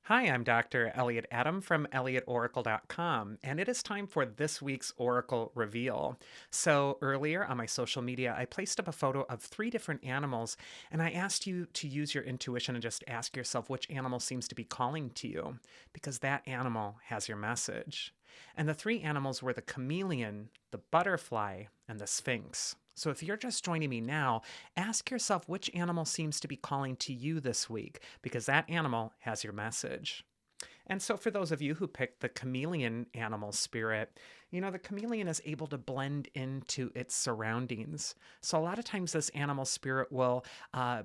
Hi, I'm Dr. Elliot Adam from ElliotOracle.com, and it is time for this week's Oracle Reveal. So, earlier on my social media, I placed up a photo of three different animals, and I asked you to use your intuition and just ask yourself which animal seems to be calling to you, because that animal has your message. And the three animals were the chameleon, the butterfly, and the sphinx. So, if you're just joining me now, ask yourself which animal seems to be calling to you this week, because that animal has your message. And so, for those of you who picked the chameleon animal spirit, the chameleon is able to blend into its surroundings. So, a lot of times, this animal spirit will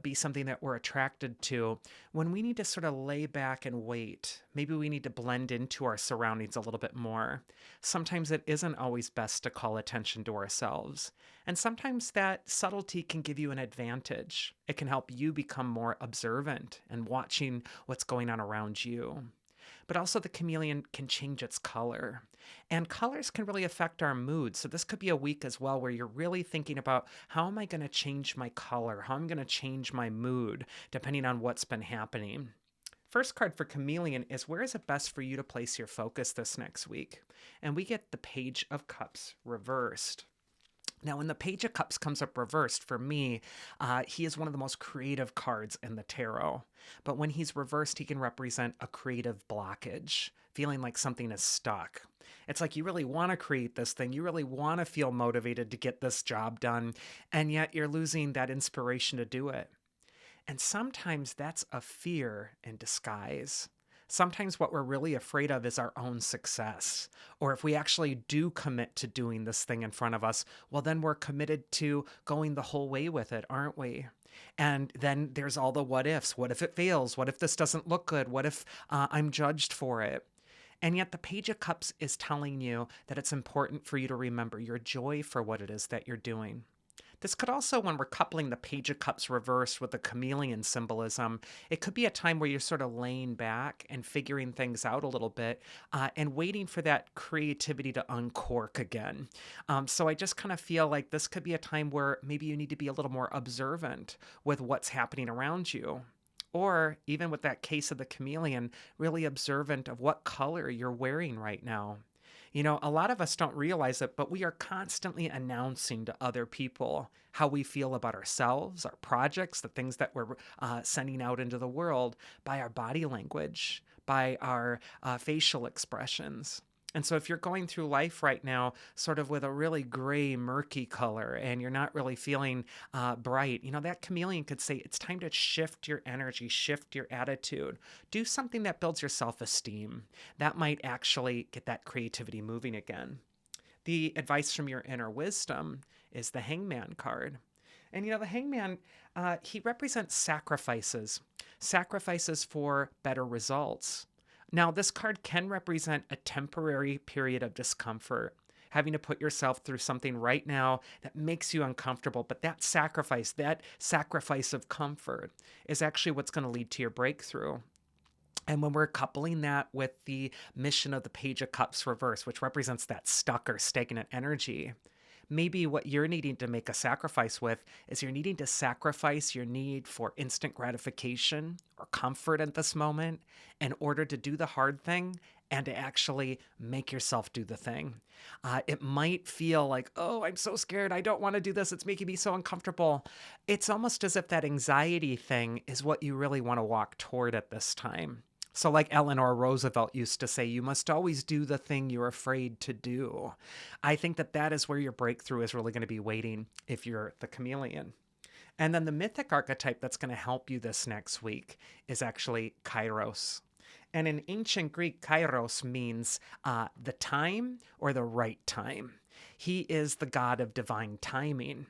be something that we're attracted to when we need to sort of lay back and wait. Maybe we need to blend into our surroundings a little bit more. Sometimes it isn't always best to call attention to ourselves. And sometimes that subtlety can give you an advantage. It can help you become more observant and watching what's going on around you. But also, the chameleon can change its color. And colors can really affect our mood. So, this could be a week as well where you're really thinking about how am I going to change my color? How am I going to change my mood, depending on what's been happening. First card for chameleon is where is it best for you to place your focus this next week? And we get the Page of Cups reversed. Now, when the Page of Cups comes up reversed, for me, he is one of the most creative cards in the tarot. But when he's reversed, he can represent a creative blockage, feeling like something is stuck. It's like you really want to create this thing. You really want to feel motivated to get this job done, and yet you're losing that inspiration to do it. And sometimes that's a fear in disguise. Sometimes what we're really afraid of is our own success. Or if we actually do commit to doing this thing in front of us, well, then we're committed to going the whole way with it, aren't we? And then there's all the what ifs. What if it fails? What if this doesn't look good? What if I'm judged for it? And yet, the Page of Cups is telling you that it's important for you to remember your joy for what it is that you're doing. This could also, when we're coupling the Page of Cups reversed with the chameleon symbolism, it could be a time where you're sort of laying back and figuring things out a little bit and waiting for that creativity to uncork again. So I just kind of feel like this could be a time where maybe you need to be a little more observant with what's happening around you. Or even with that case of the chameleon, really observant of what color you're wearing right now. A lot of us don't realize it, but we are constantly announcing to other people how we feel about ourselves, our projects, the things that we're sending out into the world by our body language, by our facial expressions. And so, if you're going through life right now, sort of with a really gray, murky color, and you're not really feeling bright, that chameleon could say it's time to shift your energy, shift your attitude, do something that builds your self esteem. That might actually get that creativity moving again. The advice from your inner wisdom is the Hangman card. And the Hangman, he represents sacrifices for better results. Now, this card can represent a temporary period of discomfort, having to put yourself through something right now that makes you uncomfortable. But that sacrifice of comfort, is actually what's going to lead to your breakthrough. And when we're coupling that with the mission of the Page of Cups reverse, which represents that stuck or stagnant energy, maybe what you're needing to make a sacrifice with is you're needing to sacrifice your need for instant gratification or comfort at this moment in order to do the hard thing and to actually make yourself do the thing. It might feel like, oh, I'm so scared. I don't want to do this. It's making me so uncomfortable. It's almost as if that anxiety thing is what you really want to walk toward at this time. So, like Eleanor Roosevelt used to say, you must always do the thing you're afraid to do. I think that is where your breakthrough is really going to be waiting if you're the chameleon. And then the mythic archetype that's going to help you this next week is actually Kairos. And in ancient Greek, Kairos means the time or the right time. He is the god of divine timing.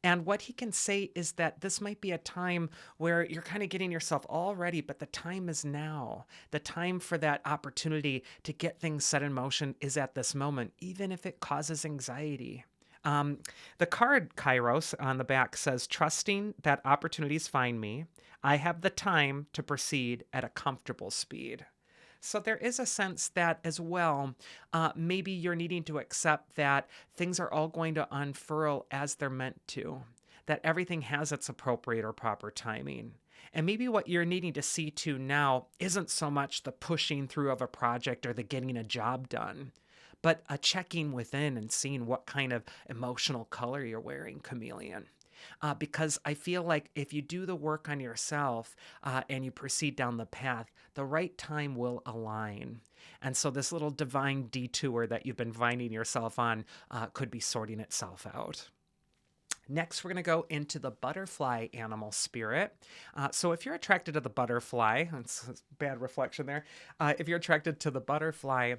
And what he can say is that this might be a time where you're kind of getting yourself all ready, but the time is now. The time for that opportunity to get things set in motion is at this moment, even if it causes anxiety. The card Kairos on the back says, trusting that opportunities find me, I have the time to proceed at a comfortable speed. So there is a sense that as well, maybe you're needing to accept that things are all going to unfurl as they're meant to, that everything has its appropriate or proper timing. And maybe what you're needing to see to now isn't so much the pushing through of a project or the getting a job done, but a checking within and seeing what kind of emotional color you're wearing, chameleon. Because I feel like if you do the work on yourself and you proceed down the path, the right time will align. And so this little divine detour that you've been finding yourself on could be sorting itself out. Next, we're going to go into the butterfly animal spirit. So if you're attracted to the butterfly, that's a bad reflection there. If you're attracted to the butterfly,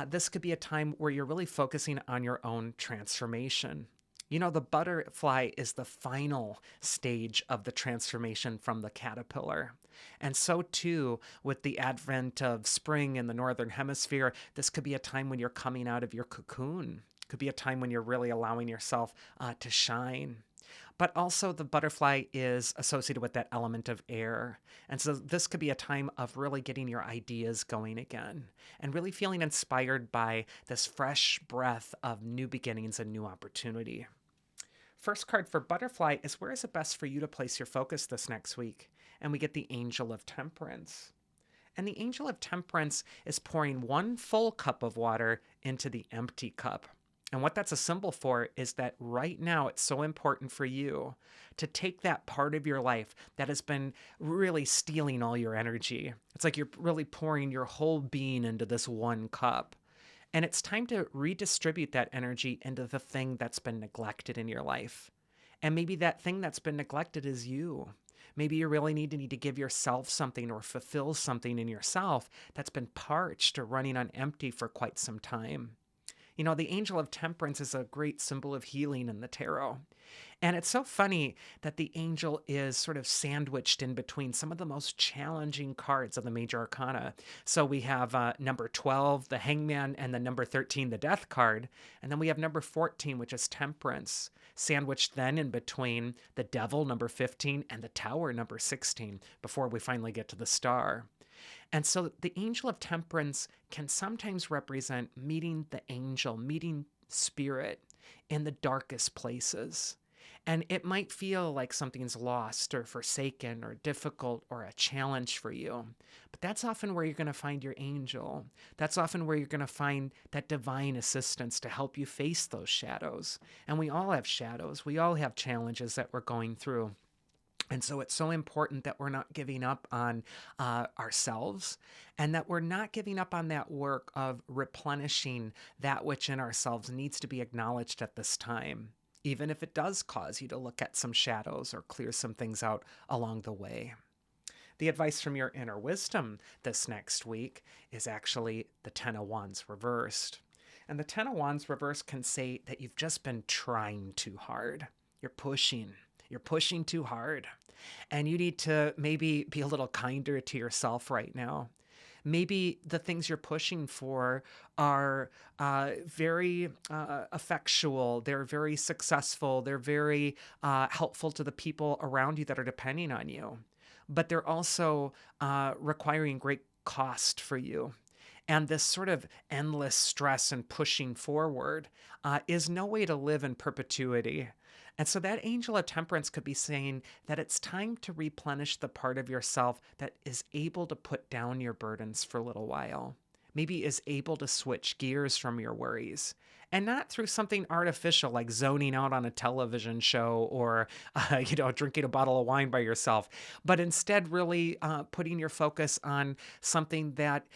this could be a time where you're really focusing on your own transformation. You know, the butterfly is the final stage of the transformation from the caterpillar. And so too, with the advent of spring in the northern hemisphere, this could be a time when you're coming out of your cocoon. Could be a time when you're really allowing yourself to shine. But also, the butterfly is associated with that element of air. And so, this could be a time of really getting your ideas going again and really feeling inspired by this fresh breath of new beginnings and new opportunity. First card for butterfly is where is it best for you to place your focus this next week? And we get the Angel of Temperance. And the Angel of Temperance is pouring one full cup of water into the empty cup. And what that's a symbol for is that right now it's so important for you to take that part of your life that has been really stealing all your energy. It's like you're really pouring your whole being into this one cup. And it's time to redistribute that energy into the thing that's been neglected in your life. And maybe that thing that's been neglected is you. Maybe you really need to give yourself something or fulfill something in yourself that's been parched or running on empty for quite some time. You know, the Angel of Temperance is a great symbol of healing in the tarot. And it's so funny that the angel is sort of sandwiched in between some of the most challenging cards of the major arcana. So we have number 12, the Hangman, and the number 13, the Death card. And then we have number 14, which is Temperance, sandwiched then in between the Devil, number 15, and the Tower, number 16, before we finally get to the Star. And so the Angel of Temperance can sometimes represent meeting the angel, meeting spirit in the darkest places. And it might feel like something's lost or forsaken or difficult or a challenge for you. But that's often where you're going to find your angel. That's often where you're going to find that divine assistance to help you face those shadows. And we all have shadows. We all have challenges that we're going through. And so it's so important that we're not giving up on ourselves and that we're not giving up on that work of replenishing that which in ourselves needs to be acknowledged at this time, even if it does cause you to look at some shadows or clear some things out along the way. The advice from your inner wisdom this next week is actually the Ten of Wands reversed. And the Ten of Wands reversed can say that you've just been trying too hard. You're pushing too hard. And you need to maybe be a little kinder to yourself right now. Maybe the things you're pushing for are very effectual. They're very successful. They're very helpful to the people around you that are depending on you. But they're also requiring great cost for you. And this sort of endless stress and pushing forward is no way to live in perpetuity. And so that Angel of Temperance could be saying that it's time to replenish the part of yourself that is able to put down your burdens for a little while. Maybe is able to switch gears from your worries. And not through something artificial like zoning out on a television show or, drinking a bottle of wine by yourself, but instead really putting your focus on something that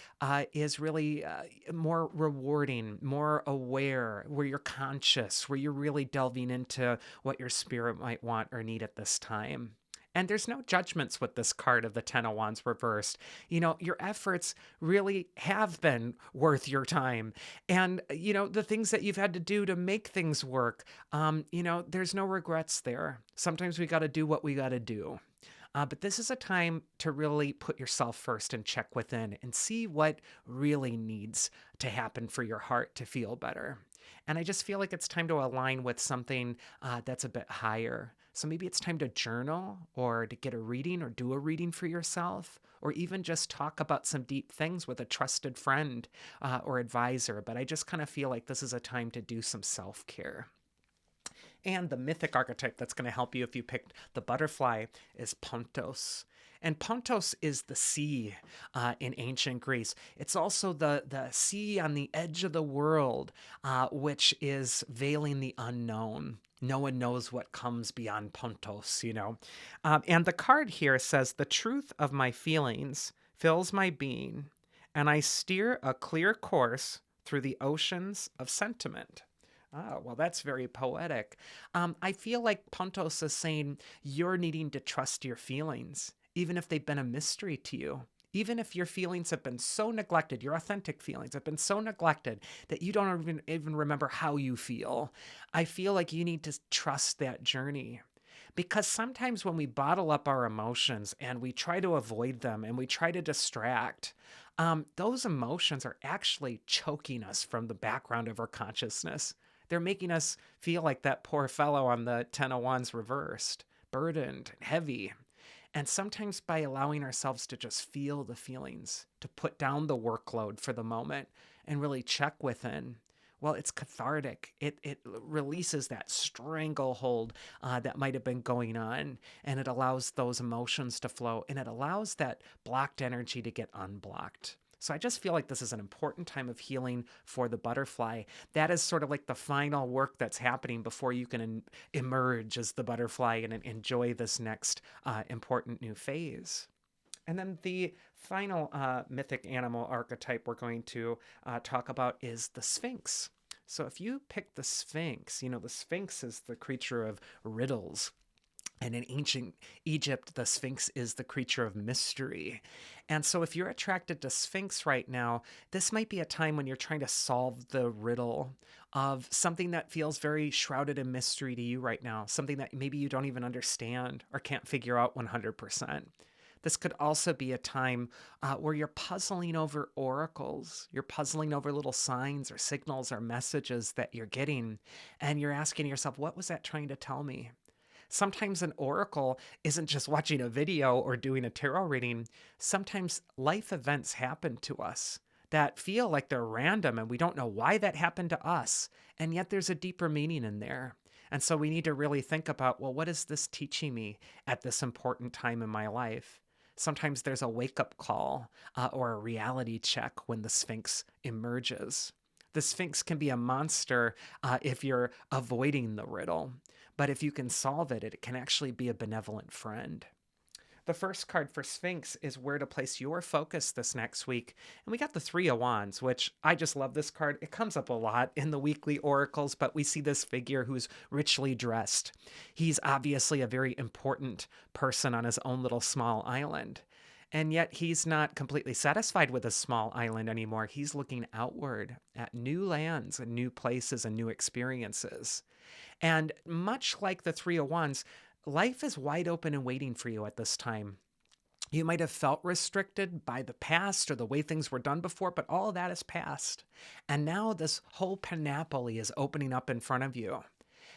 is really more rewarding, more aware, where you're conscious, where you're really delving into what your spirit might want or need at this time. And there's no judgments with this card of the Ten of Wands reversed. You know, your efforts really have been worth your time. And, the things that you've had to do to make things work, there's no regrets there. Sometimes we got to do what we got to do. But this is a time to really put yourself first and check within and see what really needs to happen for your heart to feel better. And I just feel like it's time to align with something that's a bit higher. So maybe it's time to journal or to get a reading or do a reading for yourself, or even just talk about some deep things with a trusted friend or advisor. But I just kind of feel like this is a time to do some self-care. And the mythic archetype that's going to help you if you picked the butterfly is Pontos. And Pontos is the sea in ancient Greece. It's also the sea on the edge of the world, which is veiling the unknown. No one knows what comes beyond Pontos, you know. And the card here says, "The truth of my feelings fills my being, and I steer a clear course through the oceans of sentiment." Oh, well, that's very poetic. I feel like Pontos is saying you're needing to trust your feelings, even if they've been a mystery to you. Even if your feelings have been so neglected, your authentic feelings have been so neglected that you don't even remember how you feel. I feel like you need to trust that journey. Because sometimes when we bottle up our emotions and we try to avoid them and we try to distract, those emotions are actually choking us from the background of our consciousness. They're making us feel like that poor fellow on the 10 of Wands reversed, burdened, heavy. And sometimes by allowing ourselves to just feel the feelings, to put down the workload for the moment and really check within, well, it's cathartic. It releases that stranglehold that might have been going on, and it allows those emotions to flow, and it allows that blocked energy to get unblocked. So I just feel like this is an important time of healing for the butterfly. That is sort of like the final work that's happening before you can emerge as the butterfly and enjoy this next important new phase. And then the final mythic animal archetype we're going to talk about is the Sphinx. So if you pick the Sphinx, you know, the Sphinx is the creature of riddles. And in ancient Egypt, the Sphinx is the creature of mystery. And so if you're attracted to Sphinx right now, this might be a time when you're trying to solve the riddle of something that feels very shrouded in mystery to you right now, something that maybe you don't even understand or can't figure out 100%. This could also be a time where you're puzzling over oracles. You're puzzling over little signs or signals or messages that you're getting. And you're asking yourself, what was that trying to tell me? Sometimes an oracle isn't just watching a video or doing a tarot reading. Sometimes life events happen to us that feel like they're random and we don't know why that happened to us. And yet there's a deeper meaning in there. And so we need to really think about, well, what is this teaching me at this important time in my life? Sometimes there's a wake-up call or a reality check when the Sphinx emerges. The Sphinx can be a monster if you're avoiding the riddle. But if you can solve it, it can actually be a benevolent friend. The first card for Sphinx is where to place your focus this next week. And we got the Three of Wands, which I just love this card. It comes up a lot in the weekly oracles, but we see this figure who's richly dressed. He's obviously a very important person on his own little small island. And yet he's not completely satisfied with a small island anymore. He's looking outward at new lands and new places and new experiences. And much like the Three of Wands, life is wide open and waiting for you at this time. You might have felt restricted by the past or the way things were done before, but all of that is past. And now this whole panoply is opening up in front of you.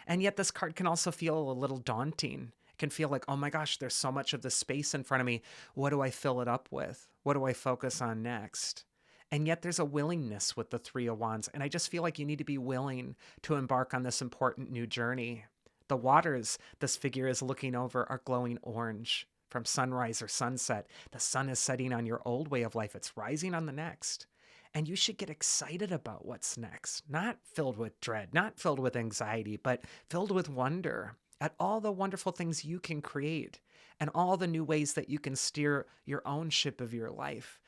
And yet this card can also feel a little daunting. It can feel like, oh my gosh, there's so much of the space in front of me. What do I fill it up with? What do I focus on next? And yet there's a willingness with the Three of Wands. And I just feel like you need to be willing to embark on this important new journey. The waters this figure is looking over are glowing orange from sunrise or sunset. The sun is setting on your old way of life. It's rising on the next. And you should get excited about what's next, not filled with dread, not filled with anxiety, but filled with wonder at all the wonderful things you can create and all the new ways that you can steer your own ship of your life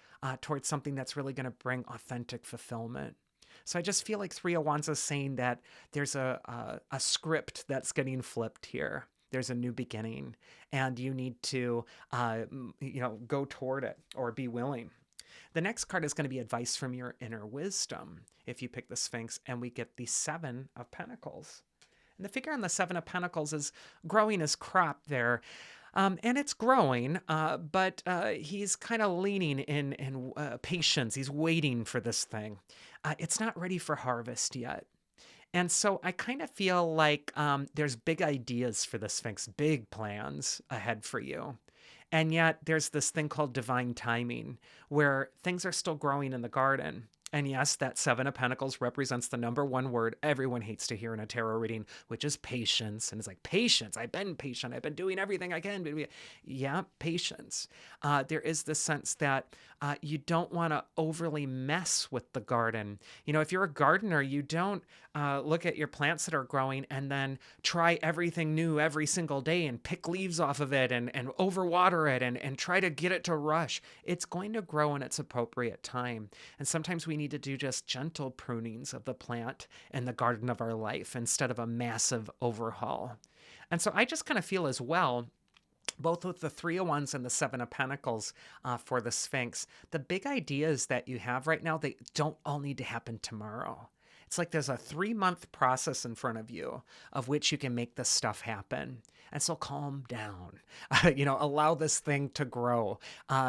towards something that's really going to bring authentic fulfillment. So I just feel like Three of Wands is saying that there's a script that's getting flipped here. There's a new beginning, and you need to, go toward it or be willing. The next card is going to be advice from your inner wisdom if you pick the Sphinx, and we get the Seven of Pentacles. And the figure on the Seven of Pentacles is growing his crop there. And it's growing, but he's kind of leaning in patience. He's waiting for this thing. It's not ready for harvest yet. And so I kind of feel like there's big ideas for the Sphinx, big plans ahead for you. And yet there's this thing called divine timing where things are still growing in the garden. And yes, that Seven of Pentacles represents the number one word everyone hates to hear in a tarot reading, which is patience. And it's like, patience. I've been patient. I've been doing everything I can. Yeah, patience. There is this sense that you don't want to overly mess with the garden. You know, if you're a gardener, you don't look at your plants that are growing and then try everything new every single day and pick leaves off of it and overwater it and try to get it to rush. It's going to grow in its appropriate time. And sometimes we need to do just gentle prunings of the plant and the garden of our life instead of a massive overhaul. And so I just kind of feel as well, both with the Three of Wands and the Seven of Pentacles for the Sphinx, the big ideas that you have right now, they don't all need to happen tomorrow. It's like there's a 3-month process in front of you of which you can make this stuff happen. And so calm down, allow this thing to grow.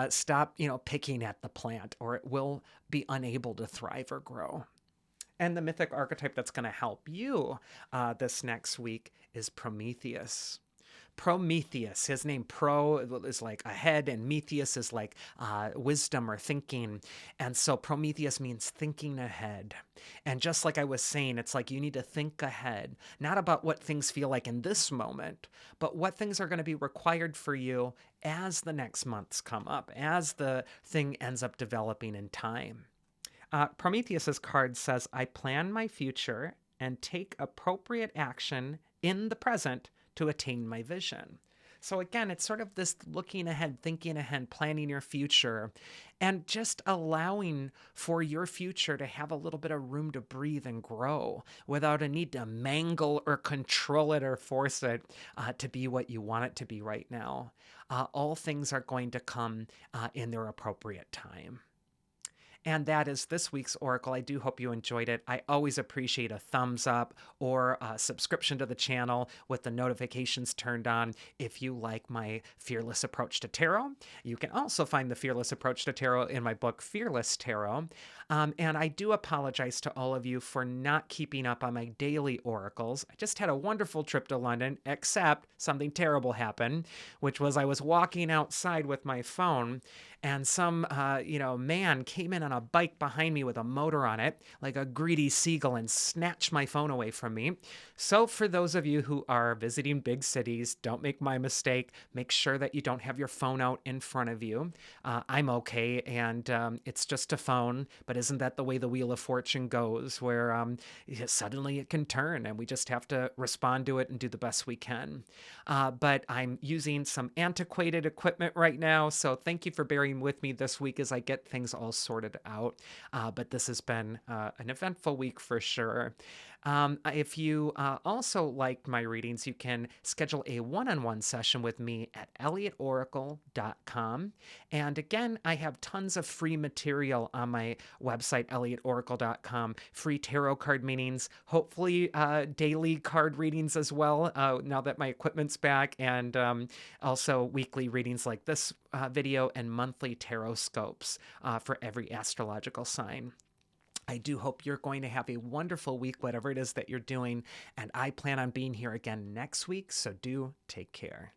Stop, picking at the plant, or it will be unable to thrive or grow. And the mythic archetype that's going to help you this next week is Prometheus. Prometheus, his name Pro is like ahead, and Metheus is like wisdom or thinking. And so Prometheus means thinking ahead. And just like I was saying, it's like you need to think ahead, not about what things feel like in this moment, but what things are going to be required for you as the next months come up, as the thing ends up developing in time. Prometheus's card says, I plan my future and take appropriate action in the present to attain my vision. So again, it's sort of this looking ahead, thinking ahead, planning your future, and just allowing for your future to have a little bit of room to breathe and grow without a need to mangle or control it or force it to be what you want it to be right now. All things are going to come in their appropriate time. And that is this week's Oracle. I do hope you enjoyed it. I always appreciate a thumbs up or a subscription to the channel with the notifications turned on if you like my fearless approach to tarot. You can also find the fearless approach to tarot in my book, Fearless Tarot. And I do apologize to all of you for not keeping up on my daily oracles. I just had a wonderful trip to London, except something terrible happened, which was I was walking outside with my phone and some, man came in on a bike behind me with a motor on it, like a greedy seagull, and snatched my phone away from me. So for those of you who are visiting big cities, don't make my mistake. Make sure that you don't have your phone out in front of you. I'm okay, and it's just a phone, but isn't that the way the Wheel of Fortune goes, where suddenly it can turn, and we just have to respond to it and do the best we can. But I'm using some antiquated equipment right now, so thank you for bearing with me this week as I get things all sorted out. But this has been an eventful week for sure. If you also liked my readings, you can schedule a one-on-one session with me at elliotoracle.com. And again, I have tons of free material on my website, elliotoracle.com, free tarot card meetings, hopefully daily card readings as well, now that my equipment's back, and also weekly readings like this video and monthly tarot scopes for every astrological sign. I do hope you're going to have a wonderful week, whatever it is that you're doing, and I plan on being here again next week, so do take care.